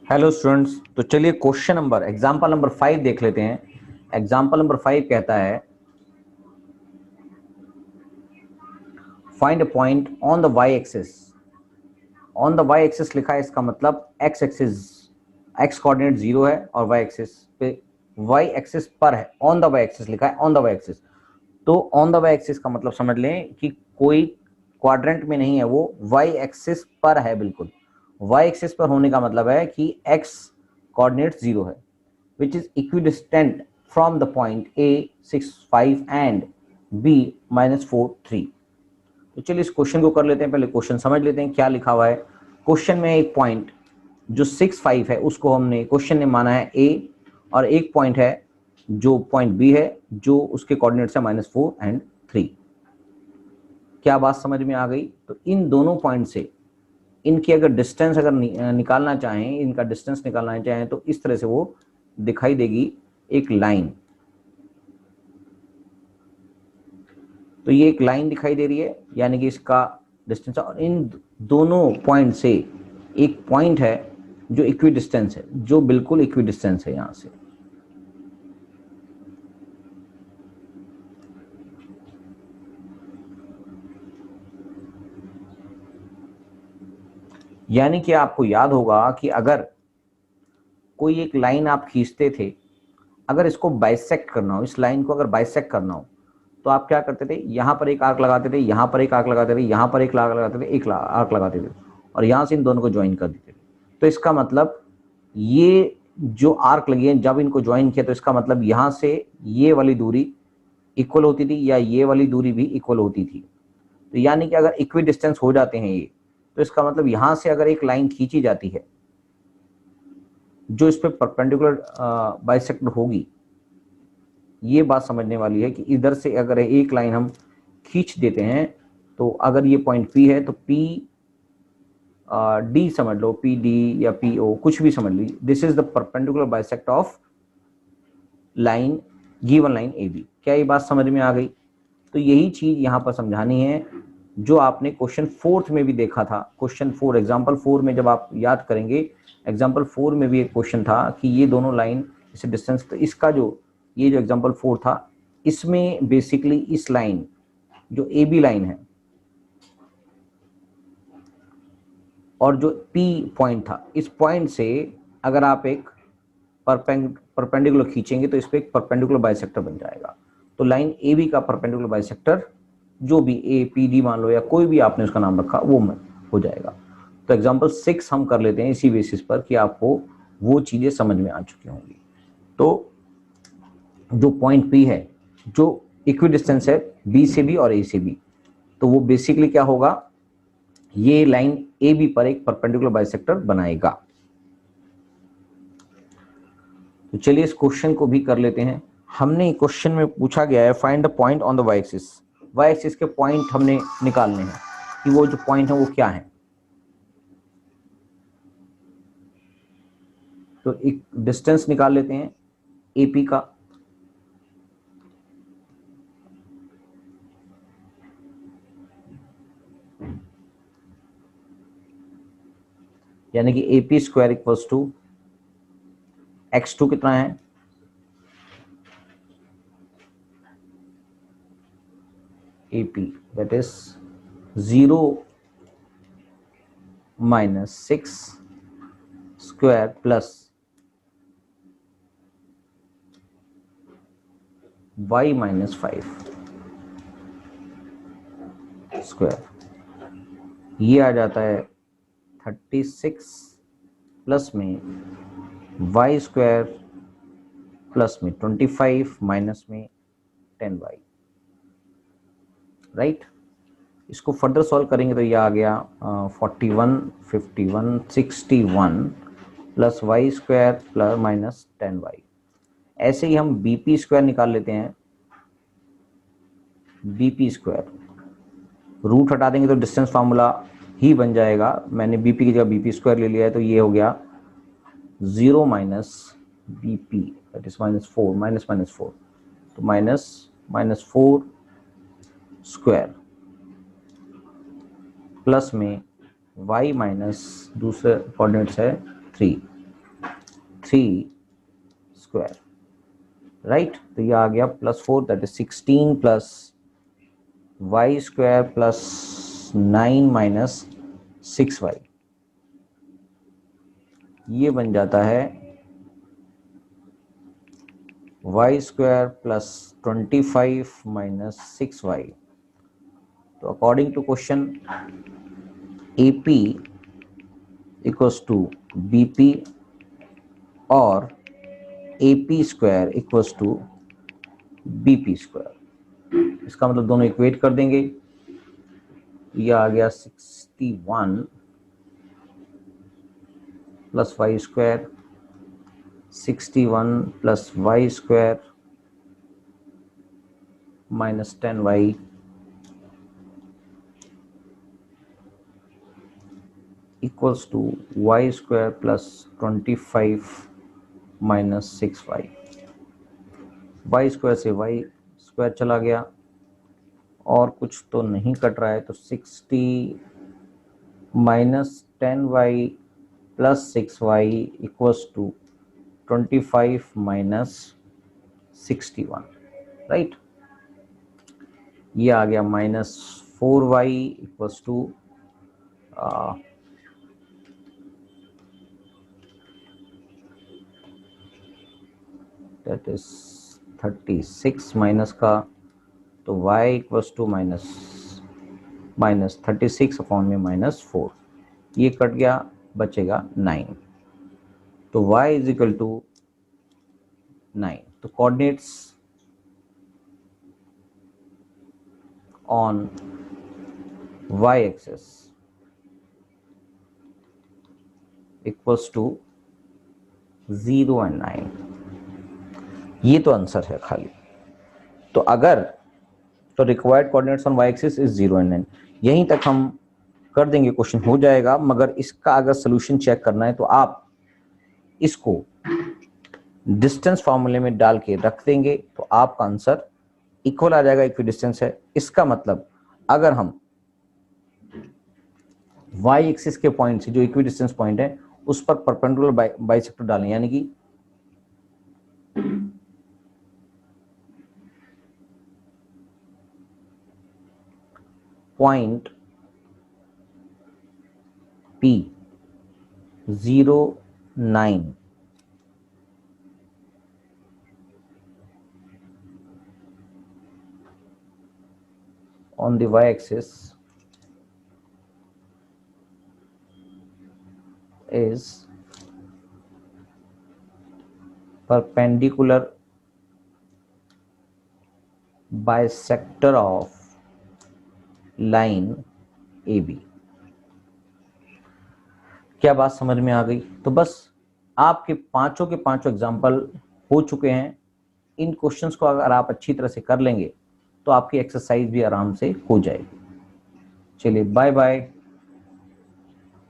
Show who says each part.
Speaker 1: Hello students, तो चलिए question number example number 5 देख लेते हैं। एग्जांपल नंबर 5 कहता है find a point on the Y axis. On the Y axis लिखा है, इसका मतलब एक्स एक्सिस, एक्स कोऑर्डिनेट 0 है और वाई एक्सिस पे, वाई एक्सिस पर है। ऑन द वाई एक्सिस लिखा है, ऑन द वाई एक्सिस। तो ऑन द वाई एक्सिस का मतलब समझ लें कि कोई क्वाड्रेंट में नहीं है, वो वाई एक्सिस पर है। बिल्कुल वाई एक्सिस पर होने का मतलब है कि एक्स कोऑर्डिनेट 0 है, which is equidistant from the point A 6 5 and B minus 4 3। तो चलिए इस क्वेश्चन को कर लेते हैं। पहले क्वेश्चन समझ लेते हैं क्या लिखा हुआ है। क्वेश्चन में एक पॉइंट जो 6 5 है उसको हमने क्वेश्चन ने माना है A, और एक पॉइंट है जो पॉइंट B है जो उसके कोऑर्डिनेट्स है -4 एंड 3। क्या बात समझ में आ गई? तो इन दोनों पॉइंट से इनकी अगर डिस्टेंस अगर निकालना चाहें, इनका डिस्टेंस निकालना चाहें तो इस तरह से वो दिखाई देगी एक लाइन। तो ये एक लाइन दिखाई दे रही है, यानी कि इसका डिस्टेंस, और इन दोनों पॉइंट से एक पॉइंट है जो इक्वी डिस्टेंस है, जो बिल्कुल इक्वी डिस्टेंस है यहां से। यानी कि आपको याद होगा कि अगर कोई एक लाइन आप खींचते थे, अगर इसको बाइसेक्ट करना हो, इस लाइन को अगर बाइसेक्ट करना हो, तो आप क्या करते थे? यहां पर एक आर्क लगाते थे, यहां पर एक आर्क लगाते थे, यहां पर एक आर्क लगाते थे, एक आर्क लगाते थे, और यहां से इन दोनों को ज्वाइन कर देते थे। तो इसका मतलब ये जो आर्क लगी है, जब इनको ज्वाइन किया तो इसका मतलब यहां से ये वाली दूरी इक्वल होती थी, या ये वाली दूरी भी इक्वल होती थी। तो यानी कि अगर इक्वी डिस्टेंस हो जाते हैं ये, तो इसका मतलब यहां से अगर एक लाइन खींची जाती है जो इस पर परपेंडिकुलर बाइसेक्ट होगी, ये बात समझने वाली है कि इधर से अगर एक लाइन हम खींच देते हैं, तो अगर ये पॉइंट P है तो P D समझ लो, PD या PO कुछ भी समझ ली, this is the perpendicular bisect of line, given line AB। क्या ये बात समझ में आ गई? तो यही चीज यहां पर समझानी है जो आपने क्वेश्चन 4 में भी देखा था। क्वेश्चन 4 एग्जाम्पल 4 में जब आप याद करेंगे, एग्जाम्पल 4 में भी एक क्वेश्चन था कि ये दोनों लाइन इसे डिस्टेंस, तो इसका जो ये जो एग्जाम्पल 4 था, इसमें बेसिकली इस लाइन जो AB लाइन है और जो P पॉइंट था, इस पॉइंट से अगर आप एक परपेंडिकुलर खींचेंगे तो इस पर एक परपेंडिकुलर बाइसेक्टर बन जाएगा। तो लाइन AB का परपेंडिकुलर बाइसेक्टर जो भी APD मान लो या कोई भी आपने उसका नाम रखा, वो हो जाएगा। तो एग्जांपल 6 हम कर लेते हैं इसी बेसिस पर कि आपको वो चीजें समझ में आ चुकी होंगी। तो जो पॉइंट P है जो इक्वी डिस्टेंस है B से भी और A से भी, तो वो बेसिकली क्या होगा, ये लाइन AB पर एक परपेंडिकुलर बाइसेक्टर बनाएगा। तो चलिए इस क्वेश्चन को भी कर लेते हैं। हमने क्वेश्चन में पूछा गया है find the point on the Y axis. Y axis के पॉइंट हमने निकालने हैं कि वो जो पॉइंट है वो क्या है। तो एक डिस्टेंस निकाल लेते हैं AP का। यानी कि AP square equals to x2 कितना है, AP that is 0 minus 6 square plus y minus 5 square. ये आ जाता है 36 प्लस में y स्क्वायर प्लस में 25 माइनस में 10y। राइट, इसको फर्दर सॉल्व करेंगे तो ये आ गया 41 51 61 plus y square plus minus 10y। ऐसे ही हम BP स्क्वायर निकाल लेते हैं। BP स्क्वायर रूट हटा देंगे तो डिस्टेंस फार्मूला ही बन जाएगा। मैंने BP की जगह BP स्क्वायर ले लिया है, तो ये हो गया 0 minus BP that is -4 minus -4, तो -4 स्क्वायर प्लस में y माइनस दूसरे कोऑर्डिनेट्स है 3। Square, right. तो ये आ गया +4 that is 16 plus y square plus 9 minus 6y, ये बन जाता है Y square plus 25 minus 6y। तो according to question AP equals to BP और AP square equals to BP square. इसका मतलब दोनों इक्वेट कर देंगे, ये आ गया 61 plus y square, 61 plus y square minus 10y equals to y square plus 25 minus 6y। Y square से वाई स्क्वायर चला गया और कुछ तो नहीं कट रहा है, तो 60 minus 10y plus 6y equals to 25 minus 61, right. ये आ गया -4y equals to that is 36 minus का, तो y equals to minus 36 upon में -4, ये कट गया, बचेगा 9। तो y इज इक्वल टू 9। तो coordinates on y axis equals to 0 and 9, ये तो आंसर है खाली। तो अगर तो required coordinates on y axis is 0 and 9, यहीं तक हम कर देंगे, क्वेश्चन हो जाएगा। मगर इसका अगर सोल्यूशन चेक करना है तो आप इसको डिस्टेंस फॉर्मूले में डाल के रख देंगे तो आपका आंसर इक्वल आ जाएगा, इक्वी डिस्टेंस है। इसका मतलब अगर हम y एक्सिस के पॉइंट से जो इक्वी डिस्टेंस पॉइंट है उस पर परपेंडिकुलर बाइसेक्टर डालें, यानी कि point P09 on the y-axis is perpendicular bisector of line AB। क्या बात समझ में आ गई? तो बस आपके पांचों के पांचों एग्जाम्पल हो चुके हैं। इन क्वेश्चंस को अगर आप अच्छी तरह से कर लेंगे तो आपकी एक्सरसाइज भी आराम से हो जाएगी। चलिए बाय बाय।